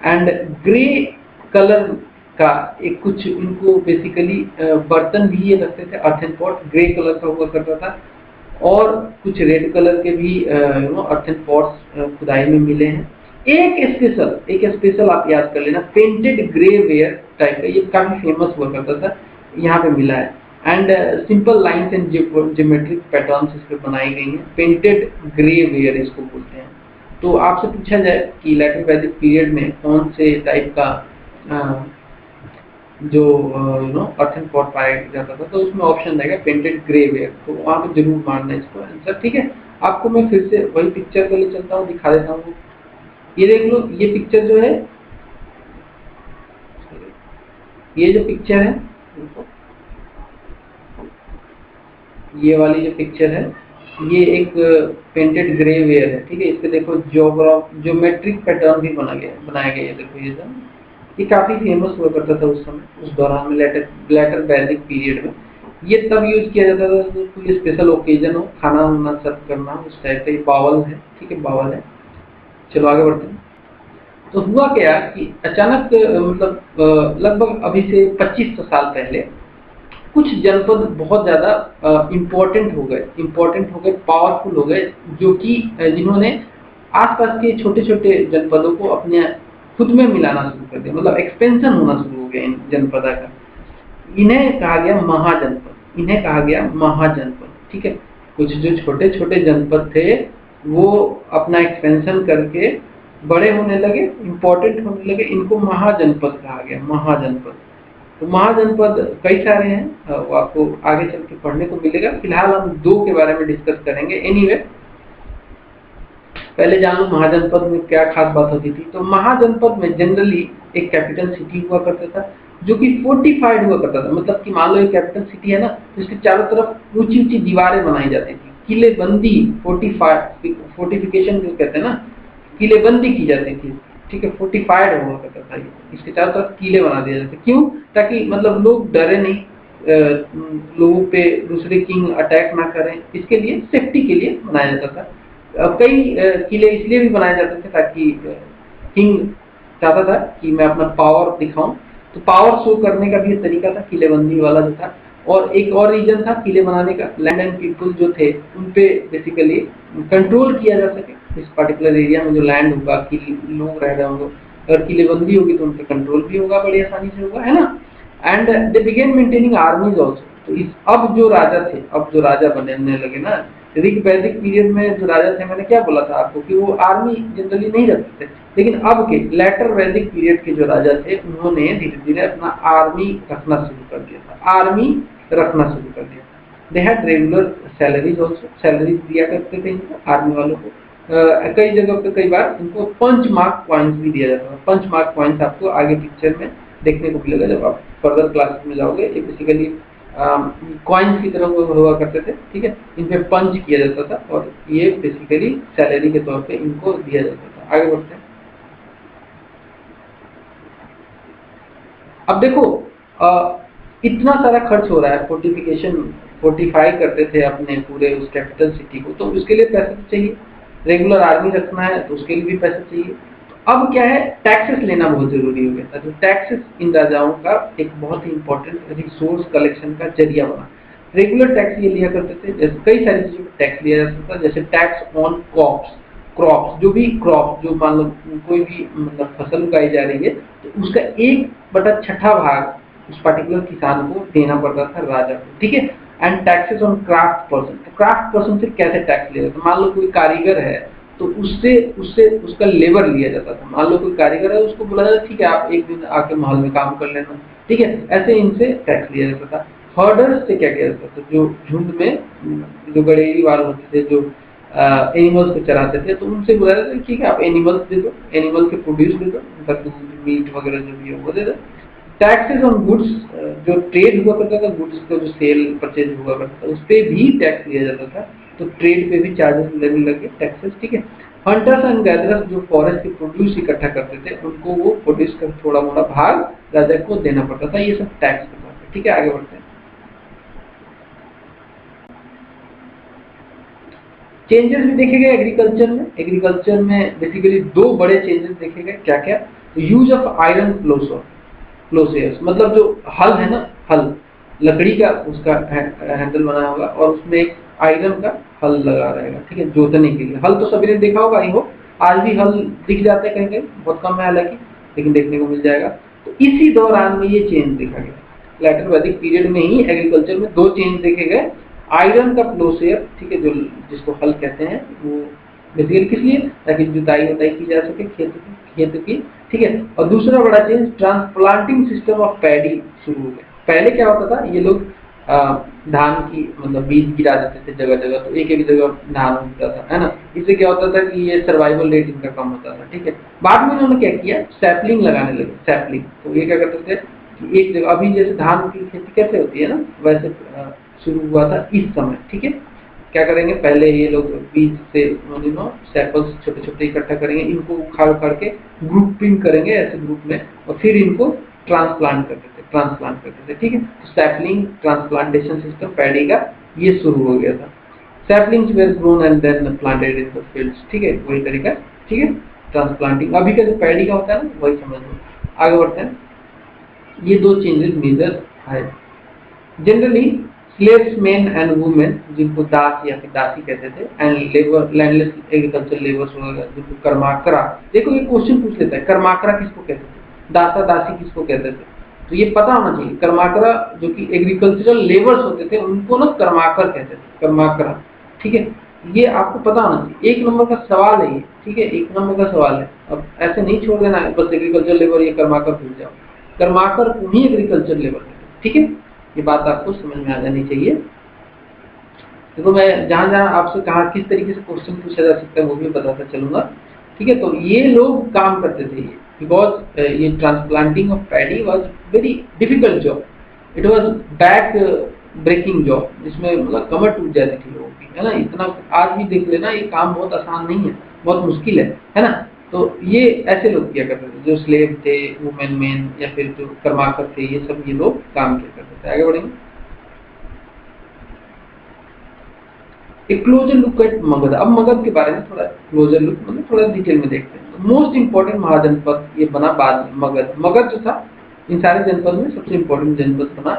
एंड ग्रे कलर का एक कुछ इनको बेसिकली बर्तन भी ये रखते थे, अर्थन पॉट ग्रे कलर का हुआ करता था, और कुछ रेड कलर के भी अर्थन पॉट्स खुदाई में मिले हैं। एक स्पेशल आप याद कर लेना, पेंटेड ग्रे वेयर टाइप का, ये काफी फेमस हुआ करता था, यहाँ पे मिला है। And simple lines and geometric patterns इस पे बनाई गई हैं, पेंटेड ग्रे वेयर इसको बोलते हैं। तो आपसे पूछा जाए कि लैटिन वैदिक पीरियड में कौन से टाइप का जो अर्थन पॉट पाया जाता था, तो उसमें ऑप्शन रहेगा पेंटेड ग्रे वेयर, तो वहां पे जरूर मारना इसको आंसर, ठीक है। आपको मैं फिर से वही पिक्चर को ले चलता हूँ, दिखा देता हूँ। ये देख लो, ये पिक्चर जो है, ये जो पिक्चर है, ये वाली जो पिक्चर है, ये एक पेंटेड ग्रे वेयर है, ठीक है। इस पे देखो ज्योमेट्रिक पैटर्न भी बनाया गया है, देखो ये सब, ये काफी फेमस हुआ करता था उस समय, उस दौरान में, लेटर वैदिक पीरियड में। ये तब यूज किया जाता था जब कोई स्पेशल ओकेजन हो, खाना वाना सर्व करना, उस टाइप का। ये बावल है, ठीक है, बावल है। चलो आगे बढ़ते हैं। तो हुआ क्या कि अचानक मतलब लगभग अभी से 2500 साल पहले कुछ जनपद बहुत ज्यादा इम्पोर्टेंट हो गए, पावरफुल हो गए, जो कि जिन्होंने आसपास के छोटे छोटे जनपदों को अपने खुद में मिलाना शुरू कर दिया, मतलब एक्सपेंशन होना शुरू हो गया इन जनपदा का। इन्हें कहा गया महाजनपद, ठीक है। कुछ जो छोटे छोटे जनपद थे वो अपना एक्सपेंशन करके बड़े होने लगे, इंपॉर्टेंट होने लगे, इनको महाजनपद कहा गया, महाजनपद। तो महाजनपद कई सारे हैं, वो आपको आगे चल के पढ़ने को मिलेगा। फिलहाल हम 2 के बारे में डिस्कस करेंगे। एनीवे, पहले जान लो महाजनपद में क्या खास बात होती थी। तो महाजनपद में जनरली एक कैपिटल सिटी हुआ करता था, जो कि फोर्टिफाइड हुआ करता था। मतलब कि मान लो एक कैपिटल सिटी है ना, तो इसके चारों तरफ ऊंची ऊंची दीवारें बनाई जाती थी, किलेबंदी, फोर्टिफिकेशन जो कहते हैं ना, किलेबंदी की जाती थी, ठीक है। फोर्टिफाइड हुआ करता था, इसके चारों तरफ किले बना दिए जाते। क्यों? ताकि मतलब लोग डरे नहीं, लोगों पे दूसरे किंग अटैक ना करें, इसके लिए, सेफ्टी के लिए बनाया जाता था। कई किले इसलिए भी बनाए जाते थे ताकि किंग चाहता था कि मैं अपना पावर दिखाऊं, तो पावर शो करने का भी तरीका था किलेबंदी वाला जो था। और एक और रीजन था किले बनाने का, लैंड एंड पीपल जो थे उन पे बेसिकली कंट्रोल किया जा सके। इस पर्टिकुलर एरिया में जो लैंड होगा, लोग रह रहे होंगे, अगर किलेबंदी होगी तो उन पे कंट्रोल भी होगा, बड़ी आसानी से होगा, है ना। And they began maintaining armies also. तो अब जो राजा बनने लगे ना, ऋग वैदिक पीरियड में जो राजा थे, मैंने क्या बोला था आपको कि वो आर्मी जनरली नहीं रखते थे, लेकिन अब के लेटर वैदिक पीरियड के जो राजा थे उन्होंने धीरे धीरे अपना आर्मी रखना शुरू कर दिया। They had regular salaries also, salaries दिया करते थे इनको, आर्मी वालों को। कई जगह पे कई बार इनको पंच मार्क पॉइंट्स भी दिया जाता है। पंच मार्क पॉइंट्स आपको आगे पिक्चर में देखने को मिलेगा जब आप फर्दर क्लासेस में जाओगे। ये बेसिकली कॉइन्स की तरह हुआ करते थे, ठीक है। इनपे पंच किया जाता था और ये बेसिकली सैलरी के तौर पे इनको दिया जाता था। आगे बढ़ते हैं। अब देखो, इतना सारा खर्च हो रहा है, फोर्टिफाई करते थे अपने पूरे उस कैपिटल सिटी को, तो उसके लिए पैसा तो चाहिए। रेगुलर आर्मी रखना है तो उसके लिए भी पैसा चाहिए। अब क्या है, टैक्सेस लेना बहुत जरूरी हो गया था। तो टैक्सेस इन राजाओं का एक बहुत ही इंपॉर्टेंट रिसोर्स कलेक्शन का जरिया बना। रेगुलर टैक्स ये लिया करते थे, जैसे कई सारी चीजों पर टैक्स लिया जाता था, जैसे टैक्स ऑन क्रॉप्स, जो भी क्रॉप, जो मान लो कोई भी मतलब फसल उगाई जा रही है, तो उसका 1/6 भाग उस पर्टिकुलर किसान को देना पड़ता था राजा को, ठीक है। And taxes on craft person, तो क्राफ्ट पर्सन से कैसे टैक्स लिया जाता? मान लो कोई कारीगर है तो उससे उसका लेबर लिया जाता था। मान लो कोई कारीगर है, उसको बोला जाता ठीक है आप एक दिन आके महल में काम कर लेना, ठीक है। ऐसे इनसे टैक्स लिया जाता था। हर्डर्स से क्या किया जाता था? जो झुंड में जो गड़ेरी वाले होते थे, जो एनिमल्स को चराते थे, तो उनसे बोला जाता है ठीक है आप एनिमल्स दे दो, एनिमल के प्रोड्यूस दे दो, उनका दूध, मीट वगैरह जो भी है वो दे दो। टैक्सेस ऑन गुड्स, जो ट्रेड हुआ करता था, गुड्स का जो सेल परचेज हुआ करता था उस पर भी टैक्स लिया जाता था, तो ट्रेड पे भी चार्जेस लगने लगे टैक्सेस, ठीक है। हंटर्स एंड गैदरर्स जो फॉरेस्ट के प्रोड्यूस इकट्ठा करते थे उनको वो प्रोड्यूस कर थोड़ा मोड़ा भाग राजा को देना पड़ता था, ये सब टैक्स के तौर पे, ठीक है। आगे बढ़ते हैं। चेंजेस भी देखे गए एग्रीकल्चर में। एग्रीकल्चर में बेसिकली दो बड़े चेंजेस देखे गए, क्या क्या? यूज ऑफ आयरन प्लोसेयर्स, मतलब जो हल है ना, हल लकड़ी का उसका हैंडल बना होगा और उसमें एक आयरन का हल लगा रहेगा, ठीक है, जोतने के लिए। हल तो सभी ने देखा होगा, ही हो आज भी हल दिख जाते हैं कहीं कहीं, बहुत कम है हालांकि, लेकिन देखने को मिल जाएगा। तो इसी दौरान में ये चेंज देखा गया, लेटर वैदिक पीरियड में ही एग्रीकल्चर में दो चेंज देखे गए। आयरन का प्लोसेयर, ठीक है, जो जिसको हल कहते हैं, वो बेसिकली किस लिए? ताकि जुताई वताई की जा सके खेत की, ठीक है। और दूसरा बड़ा change, transplanting system of paddy शुरू हो गया। पहले क्या होता था, ये लोग धान की मतलब बीज गिरा देते थे जगह जगह, तो एक एक जगह धान उगता था, है ना। इससे क्या होता था कि ये सर्वाइवल रेट इनका कम होता था, ठीक है। बाद में उन्होंने क्या किया, सैपलिंग लगाने लगे, सैपलिंग। तो ये क्या करते थे कि एक जगह, अभी जैसे धान की खेती कैसे होती है ना, वैसे शुरू हुआ था इस समय, ठीक है। क्या करेंगे, पहले ये लोग बीज से सैंपल्स छोटे छोटे इकट्ठा करेंगे, इनको उखाड़ के ग्रुपिंग करेंगे ऐसे ग्रुप में, और फिर इनको ट्रांसप्लांट करते थे, ठीक है। सैपलिंग ट्रांसप्लांटेशन सिस्टम पैडी का ये शुरू हो गया था। Saplings were grown and then planted in the fields, ठीक है, वही तरीका, ठीक है, ट्रांसप्लांटिंग। अभी का जो पैडी का होता है ना, वही समझ लो। आगे बढ़ते हैं। ये दो चेंजेस मेजर है। Generally slaves main and women, जिनको दास या फिर दासी कहते थे, and labour landless agriculture labours वगैरह, जिनको कर्माकरा। देखो ये क्वेश्चन पूछ लेता है, कर्माकरा किसको कहते थे, दासा दासी किसको कहते थे, तो ये पता होना चाहिए। कर्माकरा जो कि एग्रीकल्चरल लेबर्स होते थे उनको ना कर्माकर कहते थे, कर्माकरा, ठीक है। ये आपको पता होना चाहिए, 1 नंबर का सवाल है ये, ठीक है, 1 नंबर का सवाल है। अब ऐसे नहीं छोड़ देना है बस एग्रीकल्चर लेबर ये कर्माकर भूल जाओ, कर्माकर को ही एग्रीकल्चर लेबर कहते हैं, ठीक है। ये बात आपको समझ में आ जानी चाहिए। देखो मैं जहां जहां आपसे कहा किस तरीके से क्वेश्चन पूछा जा सकता है वो भी बताता चलूंगा, ठीक है। तो ये लोग काम करते थे, ये बिकॉज ये transplanting of paddy was very difficult job, it was back breaking job, जिसमें मतलब कमर टूट जाती थी लोगों की, है ना। इतना आज भी देख लेना, ये काम बहुत आसान नहीं है, बहुत मुश्किल है ना। तो ये ऐसे लोग किया करते थे, जो स्लेव थे, वुमेन मेन, या फिर जो कर्माकर थे, ये सब ये लोग काम किया करते थे। आगे बढ़ेंगे। एक क्लोजर लुक एट मगध। अब मगध के बारे में थोड़ा क्लोजर लुक, मतलब थोड़ा डिटेल में देखते हैं। मोस्ट इंपोर्टेंट महाजनपद ये बना बाद में, मगध जो था इन सारे जनपद में सबसे इंपॉर्टेंट जनपद बना।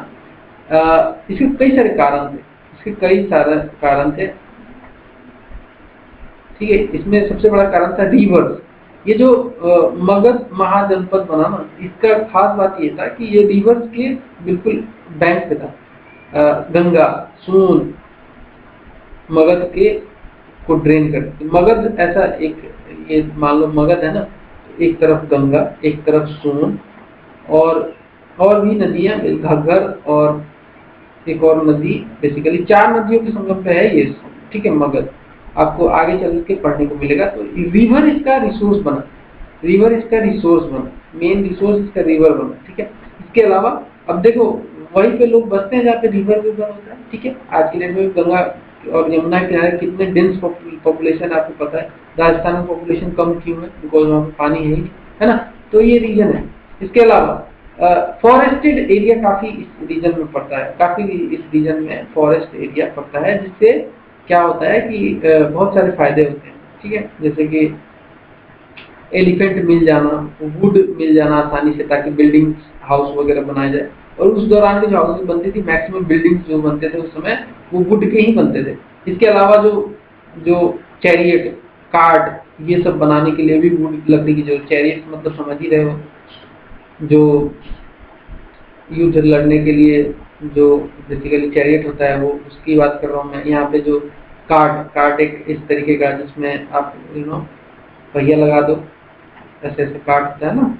इसके कई सारे कारण थे, ठीक है। इसमें सबसे बड़ा कारण था रिवर्स। ये जो मगध महाजनपद बना ना, इसका खास बात ये था कि ये रिवर्स के बिल्कुल बैंक पे था। गंगा, सोन मगध के को ड्रेन करती। मगध ऐसा एक, ये मान लो मगध है ना, एक तरफ गंगा, एक तरफ सोन, और भी नदियां, घग्गर और एक और नदी, बेसिकली 4 नदियों के संगम पे है ये, ठीक है, मगध। आपको आगे चल के पढ़ने को मिलेगा। तो रिवर इसका रिसोर्स बना, मेन रिसोर्स इसका रिवर बना, ठीक है। इसके अलावा अब देखो वहीं पे लोग बसते हैं जहाँ पे रिवर होता है, ठीक है। आज की डेट में गंगा और यमुना के किनारे कितने डेंस पॉपुलेशन आपको पता है। राजस्थान में पॉपुलेशन कम क्यों है, बिकॉज वहाँ पे पानी है ही, है ना। तो ये रीजन है। इसके अलावा फॉरेस्टेड एरिया काफी इस रीजन में पड़ता है, फॉरेस्ट एरिया पड़ता है, जिससे क्या होता है कि बहुत सारे फायदे होते हैं, ठीक है। जैसे कि एलिफेंट मिल जाना, वुड मिल जाना आसानी से, ताकि बिल्डिंग हाउस वगैरह बनाया जाए। और उस दौरान के जो हाउसेज बनती थी, मैक्सिमम बिल्डिंग्स जो बनते थे उस समय वो वुड के ही बनते थे। इसके अलावा जो चैरियट, कार्ट, ये सब बनाने के लिए भी वुड लकड़ी की, जो चैरियट मतलब समझ ही रहे हो, जो युद्ध लड़ने के लिए जो बेसिकली चैरियट होता है, वो उसकी बात कर रहा हूँ मैं। यहाँ पे जो कार्ट एक इस तरीके का, जिसमें आप पहिया लगा दो, ऐसे कार्ट होता है ना,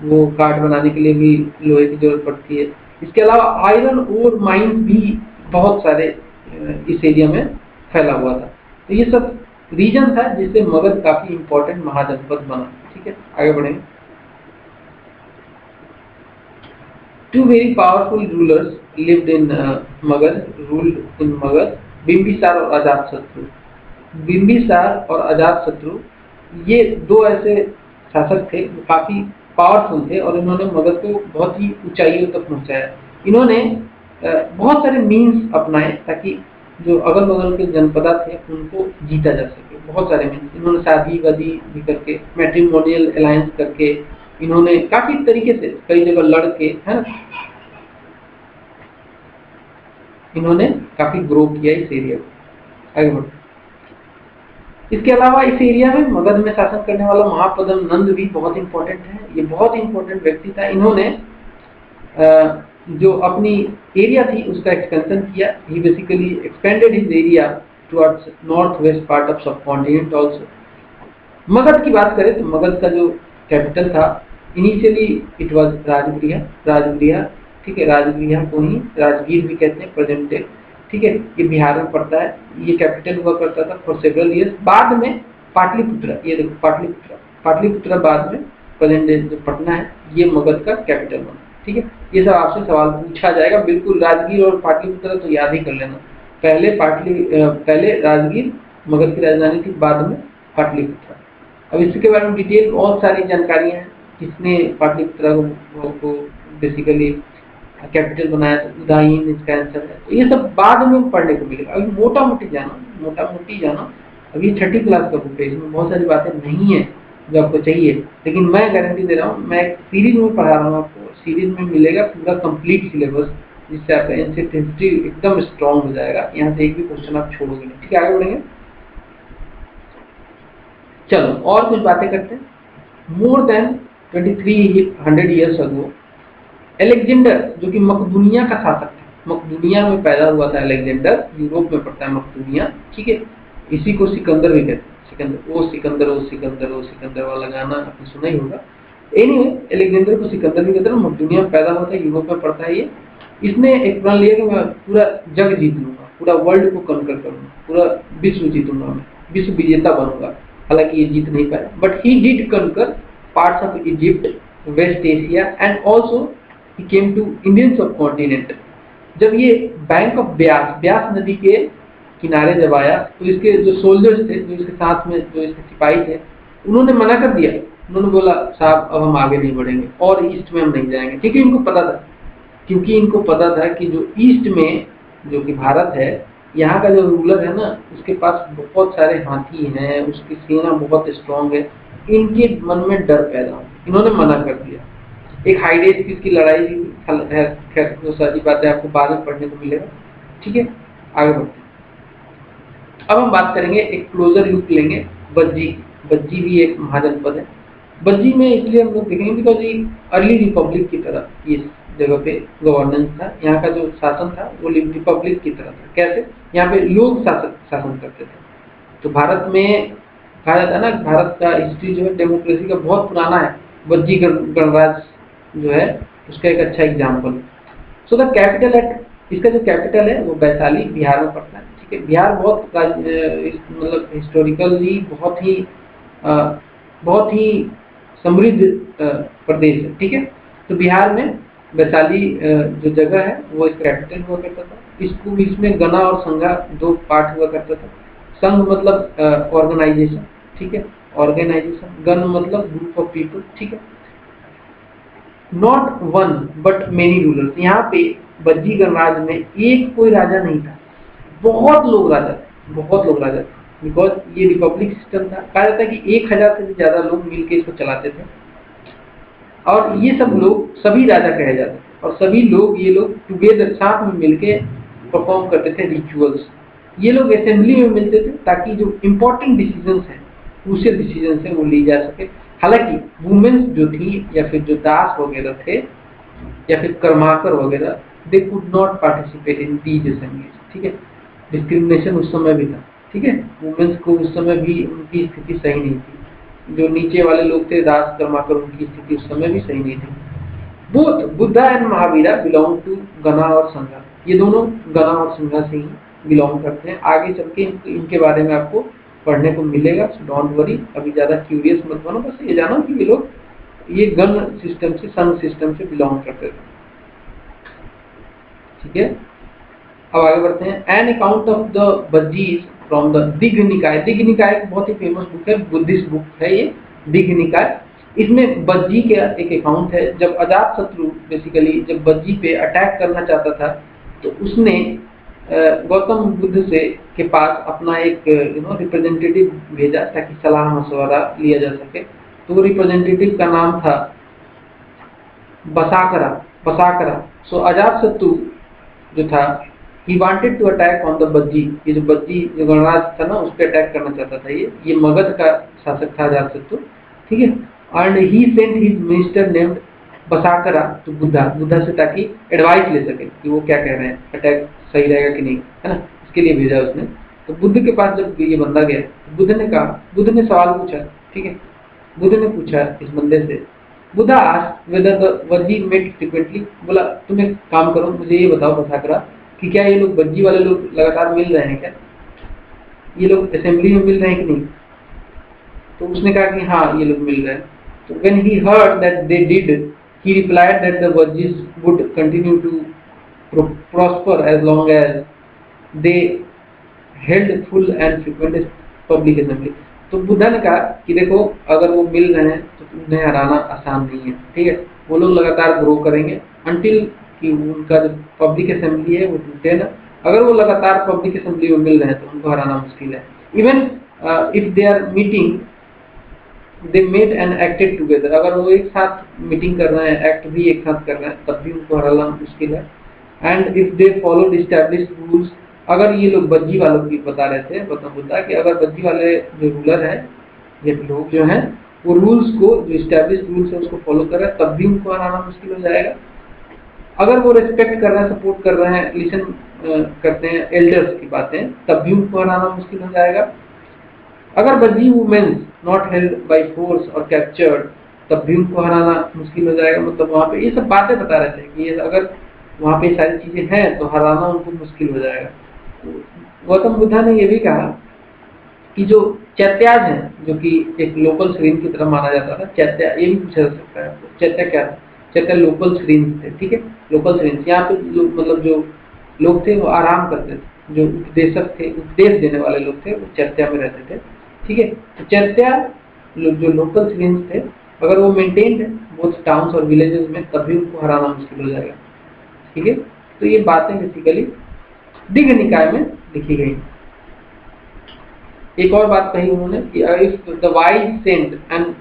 वो कार्ट बनाने के लिए भी लोहे की जरूरत पड़ती है। इसके अलावा आयरन ओर माइंस भी बहुत सारे इस एरिया में फैला हुआ था। तो ये सब रीजन था जिससे मगध काफी इंपॉर्टेंट महाजनपद बना, ठीक है। आगे बढ़ेंगे। Two very powerful rulers lived in ruled in Magध, Bimbisara और अजातशत्रु। बिंबिसार और अजातशत्रु ये दो ऐसे शासक थे जो काफी पावरफुल थे और इन्होंने मगध को बहुत ही ऊंचाइयों तक पहुंचाया। इन्होंने बहुत सारे मीन्स अपनाए ताकि जो अगल बगल के जनपदा थे उनको जीता जा सके। बहुत सारे मीन्स इन्होंने शादी वादी भी करके, मैट्रिमोनियल अलायंस करके, इन्होंने काफी तरीके से कई जगह लड़ के, है ना, इन्होंने काफी ग्रो किया इस एरिया को। आगे बढ़ो। इसके अलावा इस एरिया में मगध में शासन करने वाला महापद्म नंद भी बहुत इंपॉर्टेंट है। ये बहुत इंपॉर्टेंट व्यक्ति था। इन्होंने जो अपनी एरिया थी उसका एक्सपेंशन किया। He basically expanded his area towards north west part of subcontinent also. Magadh की बात करें तो मगध का जो कैपिटल था इनिशियली इट वाज राजगृह, ठीक है, राजगृह को ही राजगीर भी कहते हैं प्रेजेंट डे, ठीक है। ये बिहार में पड़ता है। ये कैपिटल हुआ करता था फॉर सेवरल ईयर्स। बाद में पाटलिपुत्र, ये देखो पाटलिपुत्र बाद में प्रेजेंट डे जो पटना है ये मगध का कैपिटल बना, ठीक है। ये सब आपसे सवाल पूछा जाएगा, बिल्कुल राजगीर और पाटलिपुत्र तो याद ही कर लेना। पहले राजगीर मगध की राजधानी थी, बाद में पाटलिपुत्र। अब इसके बारे में डिटेल बहुत सारी जानकारियां हैं। किसने पाटलिपुत्र को बेसिकली कैपिटल बनाया, उदयन इसका आंसर है। तो ये सब बाद में पढ़ने को मिलेगा। अभी मोटा मोटी जाना। अभी 6ठी क्लास का बुक है, इसमें बहुत सारी बातें नहीं है जो आपको चाहिए, लेकिन मैं गारंटी दे रहा हूँ, मैं एक सीरीज में पढ़ा रहा हूँ आपको। सीरीज में मिलेगा पूरा कंप्लीट सिलेबस, जिससे आपका एंशिएंट हिस्ट्री एकदम स्ट्रॉन्ग हो जाएगा। यहाँ से एक भी क्वेश्चन आप छोड़ोगे नहीं, ठीक है। आगे बढ़ेंगे, चलो और कुछ बातें करते हैं। More than 2300 years ago Alexander, जो कि मकदूनिया का शासक था, मकदूनिया में पैदा हुआ था अलेक्जेंडर, यूरोप में पड़ता है मकदूनिया, ठीक है। इसी को सिकंदर भी कहते हैं। सिकंदर वाला गाना आपने सुना ही होगा। एनीवे, अलेक्जेंडर को सिकंदर भी कहते हैं। मकदूनिया में पैदा होता है, यूरोप में पड़ता है ये। इसने एक प्रण लिया कि मैं पूरा जग जीत लूंगा, पूरा वर्ल्ड को कन्कर करूंगा, पूरा विश्व जीतूंगा, मैं विश्व विजेता बनूंगा। हालांकि ये जीत नहीं पाया, but he did conquer parts of Egypt, west Asia and also he came to Indian subcontinent। जब ये बैंक ऑफ ब्यास नदी के किनारे जब आया तो इसके जो सोल्जर्स थे, जो इसके साथ में जो इसके सिपाही थे, उन्होंने मना कर दिया। उन्होंने बोला साहब अब हम आगे नहीं बढ़ेंगे और ईस्ट में हम नहीं जाएंगे, क्योंकि इनको पता था कि जो ईस्ट में जो कि भारत है, यहाँ का जो रूलर है ना, उसके पास बहुत सारे हाथी हैं, उसकी सेना बहुत स्ट्रॉन्ग है, इनके मन में डर पैदा हो। इन्होंने मना कर दिया। एक हाइडेस की लड़ाई भी, खैर वो सारी बातें आपको बाद में पढ़ने को मिलेगा, ठीक है। आगे बढ़ते हैं। अब हम बात करेंगे, एक क्लोजर लुक लेंगे बज्जी भी एक महाजनपद है। बज्जी में इसलिए हम लोग देखेंगे बिकॉज ये अर्ली रिपब्लिक की तरह इस जगह पे गवर्नेंस था। यहाँ का जो शासन था वो रिपब्लिक की तरह था। कैसे? यहाँ पे लोग शासन करते थे। तो भारत में कहा जाता है ना, भारत का हिस्ट्री जो है डेमोक्रेसी का बहुत पुराना है। बज्जी गणराज जो है उसका एक अच्छा एग्जाम्पल। सो द कैपिटल इसका जो कैपिटल है वो वैशाली बिहार में पड़ता है, ठीक है। बिहार बहुत मतलब हिस्टोरिकली बहुत ही समृद्ध प्रदेश है, ठीक है। तो बिहार में वैशाली जो जगह है वो इसका कैपिटल हुआ करता था। इसमें गना और संघा दो पार्ट हुआ करता था। संघ मतलब ऑर्गेनाइजेशन, ठीक है, ऑर्गेनाइजेशन। गण मतलब ग्रुप ऑफ पीपल, ठीक है। Not one but many rulers. यहाँ पे बज्जी गणराज में एक कोई राजा नहीं था, बहुत लोग राजा थे, बिकॉज ये रिपब्लिक सिस्टम था। कहा जाता है कि 1000 से भी ज्यादा लोग मिलकर इसको चलाते थे और ये सब लोग सभी राजा कहे जाते थे और सभी लोग ये लोग टुगेदर साथ में मिलके परफॉर्म करते थे रिचुअल्स। ये लोग असेंबली में मिलते थे ताकि जो इम्पोर्टेंट डिसीजंस हैं उसे डिसीजन से वो ली जा सके। हालांकि वुमेन्स जो थी या फिर जो दास वगैरह थे या फिर कर्माकर वगैरह, they could not participate in these assemblies, ठीक है। डिस्क्रिमिनेशन उस समय भी था, ठीक है। वुमेन्स को उस समय भी उनकी स्थिति सही नहीं थी। जो नीचे वाले लोग थे दास कर्माकर, उनकी स्थिति उस समय भी सही नहीं थी। Both Buddha and Mahavira belong to gana और संघा। ये दोनों गना और संघा से ही बिलोंग करते हैं। आगे चल के इनके बारे में आपको पढ़ने को मिलेगा, सो डोंट वरी, अभी ज्यादा क्यूरियस मत बनो। बस ये जानो कि ये लोग ये गण सिस्टम से, संघ सिस्टम से बिलोंग करते थे। ठीक है, अब आगे बढ़ते हैं। An account of the Vajjis from the Digha Nikaya. Digha Nikaya बहुत ही फेमस बुक है, बुद्धिस्ट बुक है ये दिघ निकाय। इसमें बज्जी का एक अकाउंट है। जब अजात शत्रु बेसिकली जब बज्जी पे अटैक करना चाहता था तो उसने गौतम बुद्ध से के पास अपना एक रिप्रेजेंटेटिव भेजा ताकि सलाह मशवरा लिया जा सके। तो रिप्रेजेंटेटिव का नाम था बसाकरा, बसाकरा। सो अजात शत्रु जो था he wanted to attack on the बज्जी। ये जो बज्जी जो गणराज था ना उस पर अटैक करना चाहता था। ये मगध का शासक था अजात शत्रु, ठीक है। And he sent his minister named Vassakara to Buddha से ताकि एडवाइस ले सके कि वो क्या कह रहे हैं, अटैक सही रहेगा कि नहीं, है ना, इसके लिए भेजा उसने। तो बुद्ध के पास जब ये बंदा गया, बुद्ध ने कहा, बुद्ध ने सवाल पूछा, ठीक है, बुद्ध ने पूछा इस बंदे से, बुद्धा आस्क्ड वेदर द बज्जी मेट फ्रीक्वेंटली। बोला तुम एक काम करो, मुझे ये बताओ बसाकरा कि क्या ये लोग बज्जी वाले लोग लगातार मिल रहे हैं, क्या ये लोग असेंबली में मिल रहे हैं कि नहीं। तो उसने कहा कि हाँ ये लोग मिल रहे हैं। तो when he heard that they did, he replied that the Vajjis would continue to prosper as long as they held full and frequent public assembly। तो बुद्धा ने कहा कि देखो अगर वो मिल रहे हैं तो उन्हें हराना आसान नहीं है, ठीक है, वो लोग लगातार ग्रो करेंगे until कि उनका जो पब्लिक असेंबली है वो टूटे ना। अगर वो लगातार पब्लिक असेंबली में मिल रहे हैं तो उनको हराना मुश्किल है। Even if they are meeting they met and acted together. अगर वो एक साथ मीटिंग कर रहे हैं, एक्ट भी एक साथ कर रहे हैं, तब भी उनको हराना मुश्किल है। And if they follow established rules. अगर ये लोग बज्जी वालों की बता रहे थे बुद्धा कि अगर बज्जी वाले जो रूलर है ये लोग जो हैं वो रूल्स को जो एस्टैब्लिश्ड रूल्स है उसको फॉलो कर रहे हैं तब भी उनको हराना मुश्किल हो जाएगा। अगर वो रिस्पेक्ट कर रहे हैं, सपोर्ट कर रहे हैं, लिसन करते हैं एल्डर्स की बातें, तब भी उनको हराना मुश्किल हो जाएगा। अगर Vajji women not held by force और कैप्चर्ड, तब भी उनको हराना मुश्किल हो जाएगा। मतलब वहाँ पे ये सब बातें बता रहे थे कि अगर वहाँ पे सारी चीजें हैं तो हराना उनको मुश्किल हो जाएगा। गौतम बुद्धा ने ये भी कहा कि जो चैत्याज हैं, जो कि एक लोकल श्रीन की तरह माना जाता था, चैत्या ये भी पूछा जा सकता है, चैत्या क्या था, चैत्या लोकल श्रीन थे, ठीक है, लोकल श्रीन। यहाँ पे मतलब जो लोग थे वो आराम करते थे, जो उपदेशक थे, उपदेश देने वाले लोग थे, वो चैत्या में रहते थे, ठीक है। तो चैत्या जो लोकल श्रीन थे अगर वो मेंटेन्ड है बोथ टाउन्स और विलेजेस में, तभी उनको हराना मुश्किल हो जाएगा, ठीक है। तो ये बातें बेसिकली दिघ निकाय में लिखी गई। एक और बात कही उन्होंने कि if the wise saint and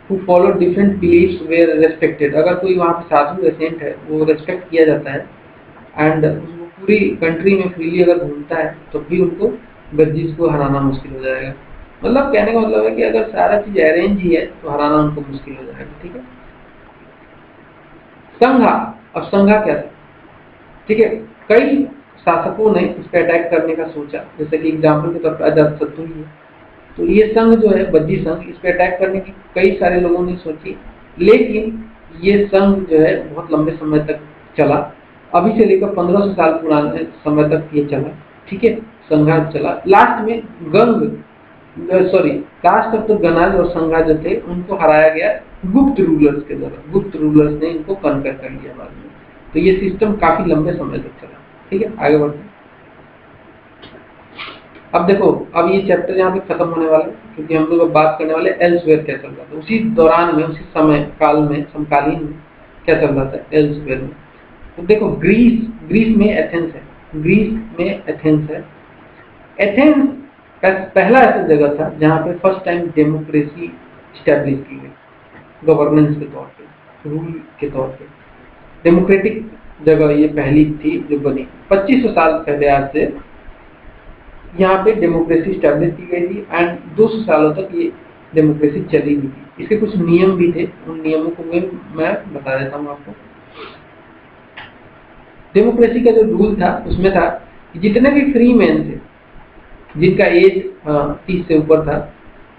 who followed different beliefs were respected। अगर कोई वहाँ पे साधु या सेंट है वो रेस्पेक्ट किया जाता है एंड वो पूरी कंट्री में फ्रीली अगर घूमता है तो भी उनको बज्जीज को हराना मुश्किल हो जाएगा। मतलब कहने का मतलब है कि अगर सारा चीज अरेंज ही है तो हराना उनको मुश्किल हो जाएगा, ठीक है। संघा, अब संघा क्या था, ठीक है, कई शासकों ने इस पर अटैक करने का सोचा, जैसे कि एग्जाम्पल के तौर पर अजात शत्रु ही है। तो ये संघ जो है बज्जी संघ, इस पे अटैक करने की कई सारे लोगों ने सोची, लेकिन ये संघ जो है बहुत लंबे समय तक चला। अभी से लेकर 1500 साल पुराने समय तक ये चला, ठीक है, संघा चला। लास्ट में लास्ट तक तो गणाज और संघा जो थे उनको हराया गया गुप्त रूलर्स के द्वारा। गुप्त रूलर्स ने इनको कन्कर कर लिया बाद में। तो ये सिस्टम काफी लंबे समय तक चला, ठीक है। आगे बढ़ते हैं। अब देखो, अब ये चैप्टर यहाँ पे खत्म होने वाला है क्योंकि हम लोग अब बात करने वाले एल्सवेयर क्या चल रहा था उसी दौरान में, उसी समय काल में, समकालीन में क्या चल रहा था एल्सवेयर में। तो देखो ग्रीस में एथेंस है, ग्रीस में एथेंस है। एथेंस पहला ऐसा जगह था जहाँ पे फर्स्ट टाइम डेमोक्रेसी स्टैब्लिश की गई, गवर्नेंस के तौर पे, रूल के तौर पे। डेमोक्रेटिक जगह ये पहली थी जो बनी 2500 साल पहले आज से यहाँ पे डेमोक्रेसी स्टैब्लिश की गई थी एंड 200 सालों तक ये डेमोक्रेसी चली हुई थी। इसके कुछ नियम भी थे, उन नियमों को मैं बता देता हूँ आपको। डेमोक्रेसी का जो रूल था उसमें था कि जितने भी फ्री मैन थे जिनका एज 30 से ऊपर था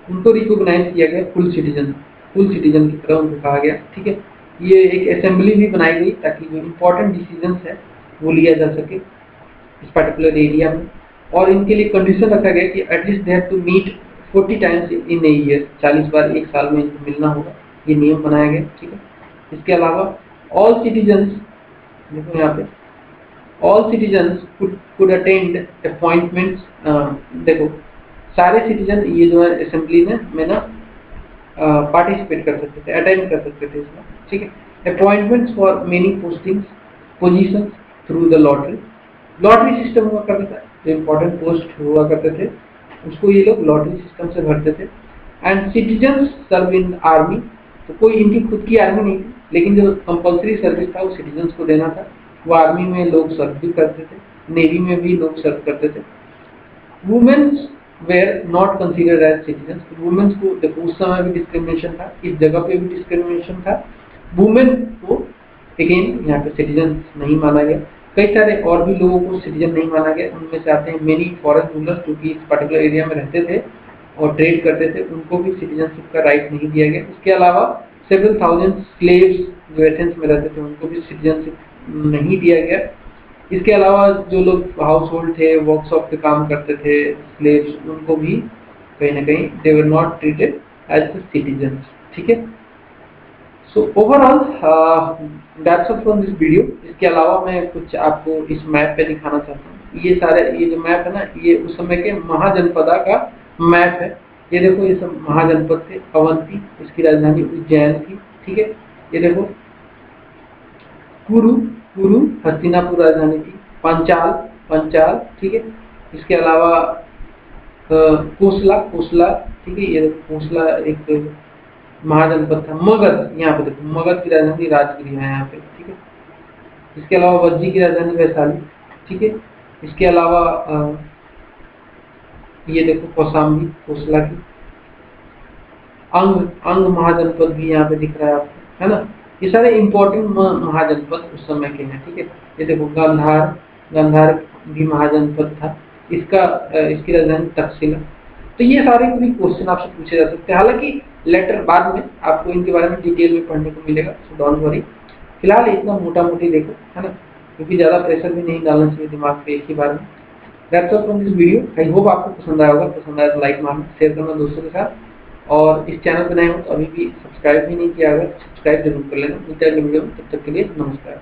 उनको रिकॉग्नाइज किया गया फुल सिटीजन की तरह उनको कहा गया, ठीक है। ये एक असेंबली भी बनाई गई ताकि जो इम्पोर्टेंट डिसीजंस है वो लिया जा सके इस पर्टिकुलर एरिया में। और इनके लिए कंडीशन रखा गया कि at least they have to meet 40 times in a year, 40 बार एक साल में इनको मिलना होगा, ये नियम बनाया गया, ठीक है। इसके अलावा ऑल सिटीजन्स, देखो यहाँ पे all citizens could attend appointments. देखो सारे सिटीजन ये जो है असेंबली में ना पार्टिसिपेट कर सकते थे, अटेंड कर सकते थे इसमें, ठीक है। Appointments for many postings positions through the lottery, lottery system हुआ करता था, जो इम्पोर्टेंट पोस्ट हुआ करते थे उसको ये लोग लॉटरी सिस्टम से भरते थे। And citizens serve in army, तो कोई इनकी खुद की आर्मी नहीं थी, लेकिन जो कंपल्सरी सर्विस था वो सिटीजन्स को देना था। वो आर्मी में लोग सर्व भी करते थे, नेवी में भी लोग सर्व करते थे। Women were not considered as citizens, women को देखो उस समय भी डिस्क्रिमिनेशन था, इस जगह पे भी डिस्क्रिमिनेशन था। वुमेन को अगेन यहाँ पे सिटीजन नहीं माना गया। कई सारे और भी लोगों को सिटीजन नहीं माना गया, उनमें से आते हैं मेनी फॉरेन रूलर्स जो कि इस पर्टिकुलर एरिया में रहते थे और ट्रेड करते थे, उनको भी सिटीजनशिप का राइट नहीं दिया गया। इसके अलावा सेवरल थाउजेंड स्लेव्स जो एथेंस में रहते थे उनको भी सिटीजनशिप नहीं दिया गया। इसके अलावा जो लोग हाउस होल्ड थे, वर्कशॉप पे काम करते थे, स्लेव्स, उनको भी कहीं ना कहीं they were not treated as citizens, ठीक है। So overall that's all from this video. इसके अलावा मैं कुछ आपको इस मैप पे दिखाना चाहता हूँ। ये जो मैप है ना, ये उस समय के महाजनपदा का मैप है। ये देखो ये सब महाजनपद थे। अवंती इसकी राजधानी उज्जैन थी, ठीक है। ये देखो कुरु हस्तिनापुर राजधानी थी। पंचाल, ठीक है। इसके अलावा कोसला, ठीक है। ये कोसला एक महाजनपद था। मगध, यहाँ पे देखो मगध की राजधानी राजगिरी है यहाँ पे, ठीक है। इसके अलावा वज्जी की राजधानी वैशाली, ठीक है। इसके अलावा ये देखो कौशाम्बी कोसला की। अंग महाजनपद भी यहाँ पे दिख रहा है आपको, है ना। ये सारे इंपॉर्टेंट महाजनपद उस समय के हैं, ठीक है। ये देखो गांधार भी महाजनपद था, इसकी राजधानी तक्षशिला। तो ये सारे भी क्वेश्चन आपसे पूछे जा सकते हैं। हालांकि लेटर बाद में आपको इनके बारे में डिटेल में पढ़ने को मिलेगा, सो डोंट वरी। फिलहाल इतना मोटा मोटी देखो, है ना, क्योंकि ज्यादा प्रेशर भी नहीं डालना चाहिए दिमाग पे एक ही बार में। That's all from this video. I hope आपको पसंद आया होगा। पसंद आया तो लाइक मारना, शेयर करना दोस्तों के साथ, और इस चैनल पर नए हो तो अभी भी सब्सक्राइब भी नहीं किया होगा, सब्सक्राइब जरूर कर लेना। मिलते हैं अगले वीडियो में, तब तक के लिए नमस्कार।